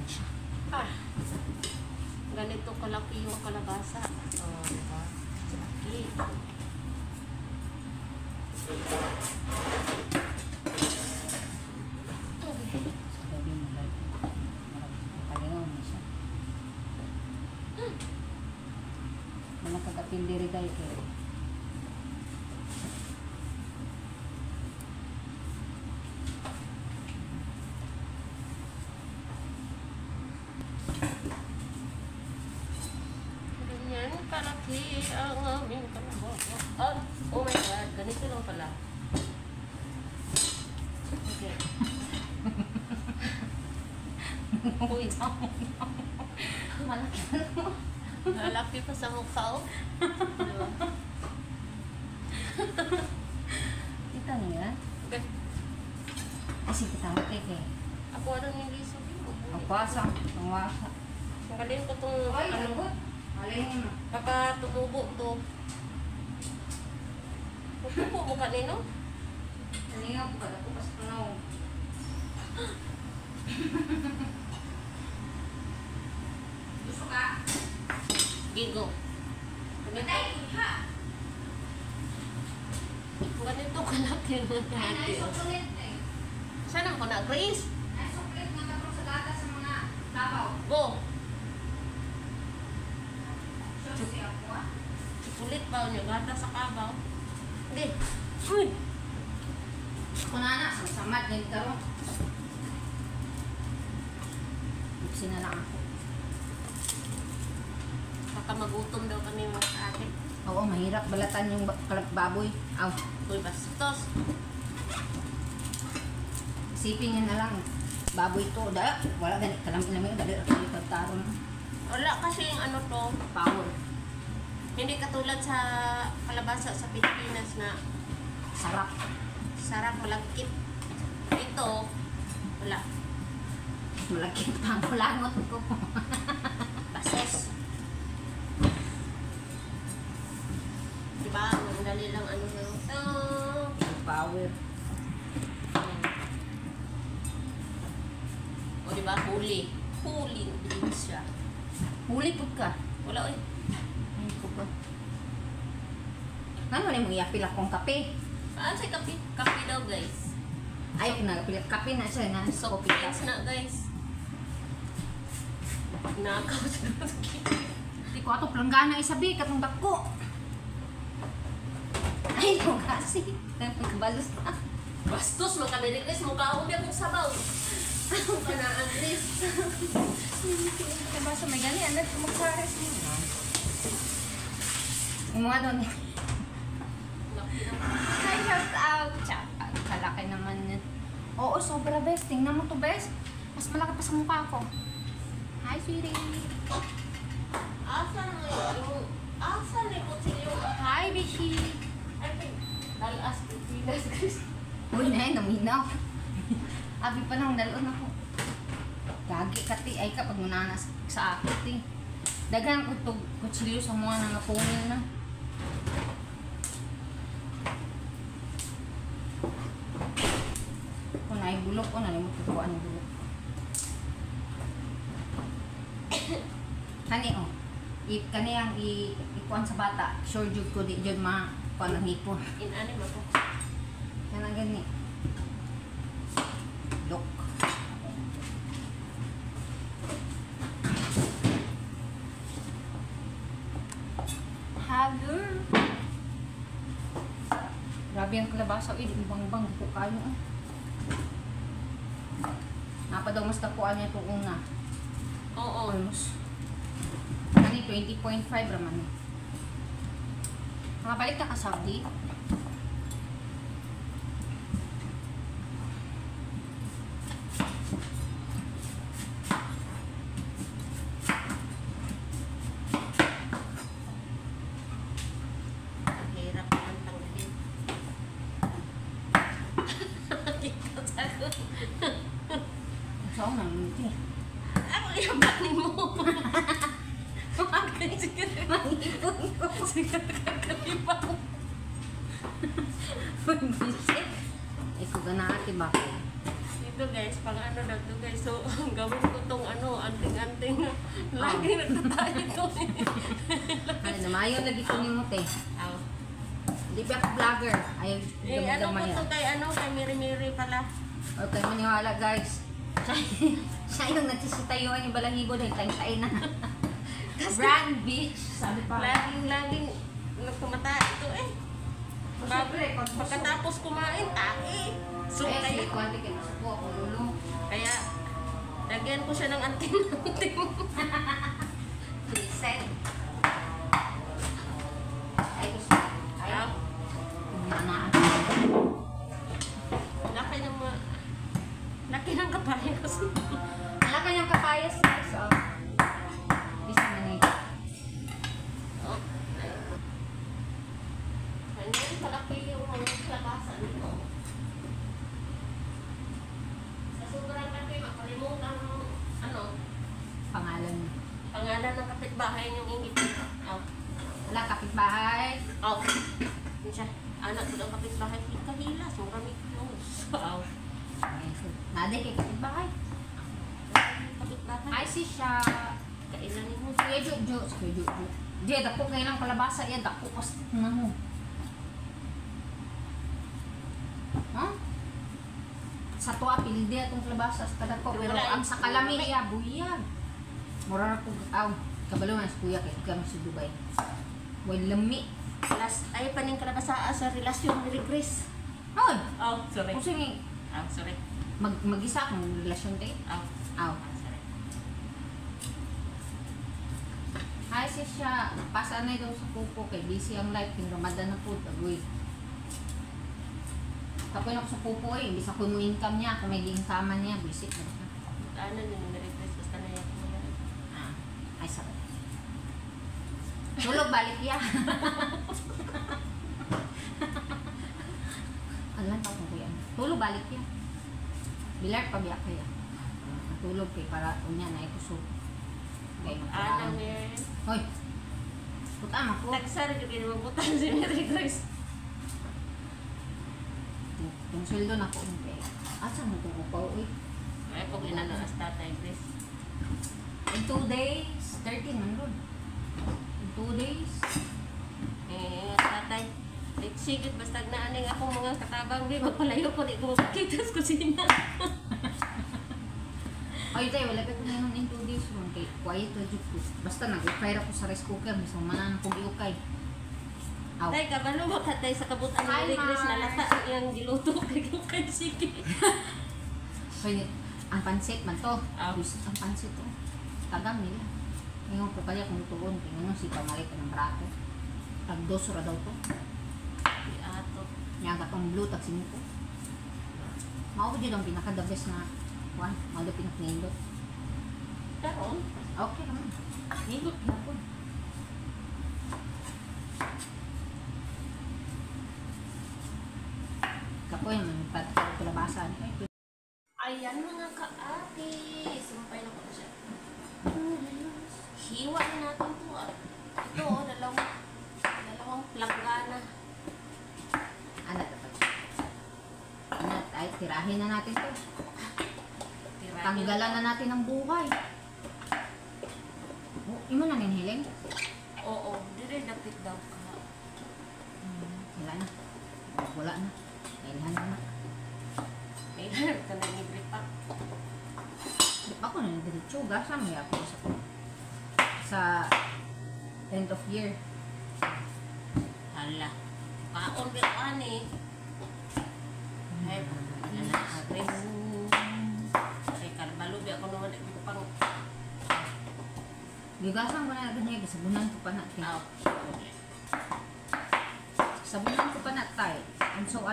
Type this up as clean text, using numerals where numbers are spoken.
siya. Ah, ganito kalaki yung kalabasa. Oh, diba? Laki. Sa gabi mo lang. Makalingaw na siya. Mga kagapindiri dahil kayo. Ganyan kalaki ang aming kalabasa. Oh my God, ganito lang pala. Okay. Uy, Malaki na. malaki pa sa mukha, oh. Diba? Kita niyo yan? Okay. Kasi kita mo keke. Ako anong hindi sabi mo. Ang pasa. Ang wasa. Tanggalin ko itong ano. Alin mo. Baka tumubo to. Tumubo mo kanino? Nalingaw ko pala. Kupas ko na. Gusto ka? Gigo. Matay ko ha. Ganito kalaki ng Ay, dati. naisukulit eh. Saan ako na, Grace? Naisukulit nga tapos sa gata sa mga tabaw. Go! Susi ako ah. Kulit ba niyo? Gata sa kabaw? Hindi. Uy! Ako na na. Samad. Ganito ro. Buksin na lang ako. Baka magutom daw kami mga ate. Oo, mahirap balatan yung baboy. Aw, Uy, bastos. isipin niya na lang. Baboy to. Dahil, wala ganit. Kalam-ilamin. Dali ako yung pagtaron. Wala kasi yung ano to. Power. Hindi katulad sa kalabasa sa Pilipinas na Sarap. sarap, malagkit. Ito, wala. Malaki pa ang kulangot ko. Basos. Diba? Ang dali lang ano na ito. Power. O diba? Huli. Huli din siya. Huli po ka. Wala eh. Ay, po ka. Ano na mong iyapil akong kape? Saan sa kape? Kape daw guys. Ay, nagapilit kape na siya na. So, Coffee pins na guys. Nakaw sa Di ko ato planggana isabi katong dako. Ay, no kasi. Nagbalos na. bastos mo kami rin guys. Mukha ako biya kong sabaw. Ako ka na Andres. Diba sa may gani, anak, magsares mo. Yung mga doon. Laki na. Hi, shout out. Tsaka, kalaki naman yun. Oo, sobra best. Tingnan mo to best. Mas malaki pa sa mukha ko. Hi, sweetie. Asan mo yung... Asan ni Kutsilyo? Hi, Bishi. I think, talas Pilipinas guys. Uy, na naminaw. Abi pa nang dalon ako. Gagi kati ay kapag munanas sa akit eh. Daghan ko to kutsilyo sa mga nangapungin na. Kung na bulok ko, nalimot ko ang bulok. Kani oh. Kani ang ikuan sa bata. Sure jud ko di jud ma kuan ang hipon. In-anim ako. Yan ang gani. Look. Hello. Grabe ang kalabasa. Uy, ibang-ibang ko kayo. Napa daw mas tapuan niya itong una. Oo. Almost. Kani 20.5 raman. Makabalik ka ka Saudi. Hirap naman tanggalin. Kikot ako. Saan na nito eh. Ako yabanin mo. Mag-ipon ko. Kakalipa ko. Bisip. Ikaw ganati ba ko? Ito guys, pang ano daw to guys. So, gawin ko tong ano, anting-anting. Lagi nagtatay ito eh. Ay, namayo lagi ko ni Mote. Aw. Hindi ba ako vlogger? Ay, Ano ko to kay ano, kay Miri-Miri pala. Okay, maniwala guys. Siya yung nagsisitayuan yung balahibo dahil tayo na. Brand bitch, sabi pa. Laging nagtumata ito eh. Siyempre, Pagkatapos kumain, tae. So, Kaya kaya, si Kwante kay Masuko ako lulo. kaya, lagyan ko siya ng anting-anting. Reset. Ay, gusto. Ay, Aw. manaan. Laki ng kapayas. Wala kanyang kapayas guys. Oh. Bisa na ni. Oh. Ganyan, malaki yung labasan nito. Sa sobrang laki, makalimutan ng ano, Pangalan. pangalan ng kapitbahay yung ingit. Oh. Wala kapitbahay. Oh. Yun siya. Anak ko ng kapitbahay. Kahila, sobrang close. Oh. Nade kay kapitbahay. Kapitbahay. Ay si siya. Kailanin mo. Kuya Jojo. Kuya Jojo. Diya, dako ngayon ang kalabasa. Yan, dako pas na mo. Huh? Sa tuwa, pili diya itong kalabasa sa kadako. Pero Wala, ang sa kalami niya, buyag. Mura na po, kabalo nga sa kuya kay ikaw sa Dubai. Well, lami. Last, ay paning kalabasa sa relasyon ni Grace. Hoy! Oh, sorry. Kung sige, Oh, sorry. mag-isa akong relasyon kayo. Oh, Aw. sorry. Hi, sis siya. Pasa na daw sa pupo kay busy ang life. Yung Ramadan na po. Agoy. Tapoy na ako sa pupo eh. Imbis ako yung income niya. Kung may income niya, visit na siya. Ano din yung request basta na yan. Ay, sakit. Tulog, balik ya. Alam pa kung kuya. Tulog, balik ya. Bilar, pabiyak kaya. Tulog kay para unya na ito so. Okay, Ano yan? Hoy. Puta mo ko. Nagsara yung ginawabutan si Mary Grace. Yung sweldo na ko. Asa mo ito ko uy? Ay, pag inano as tatay Grace. In 2 days, 13 man ron. In 2 days. Eh, tatay. Sigit basta na aning akong mga katabang di magpalayo ko di ko makita sa kusina. Ay, tayo, wala ka kung in 2 days ron. Kay quiet na dyan ko. Basta nag-fire ako sa rice cooker. Bisa manan kong iukay. Aw. Tay, kabalo mo tatay sa kabutan ni Hi, Mary Grace na Mars. lata yung giluto kay kay sige. So, ang pansit man to. Aw. Ang pansit to. Tagang nila. Ngayon ko kaya kung tuon. Tingnan si pamalit ng brato. Tag-2 ra daw to. Ato. Nyaga tong blue tag ko. Mao jud ang pinaka the best na one. Mao do pinaknindot. Karon, Okay naman. Nindot na po. Kapoy naman pat kulabasan. ayan mga ka-ate. Sumpay na ko na siya. Hiwa na natin to ah. Ito, dalawang planggana. Anak dapat. Anak, ay tirahin na natin to. Tirahin Tanggalan na natin ang buhay. Oh, imo na ninhiling? Oo, dire dapit daw ka. Wala na. Wala na. Kailangan na. May hanap ka na libre pa. Di pa ako na nadiretso. Gasa may ako sa end of year. Hala. Paon ka ani. Ay, Grace. Ay, kalbalubi ako naman. Hindi ko pang... Gigasan ko na ganyan. Sabunan ko pa na. Aw. Sabunan ko pa na tayo. And so,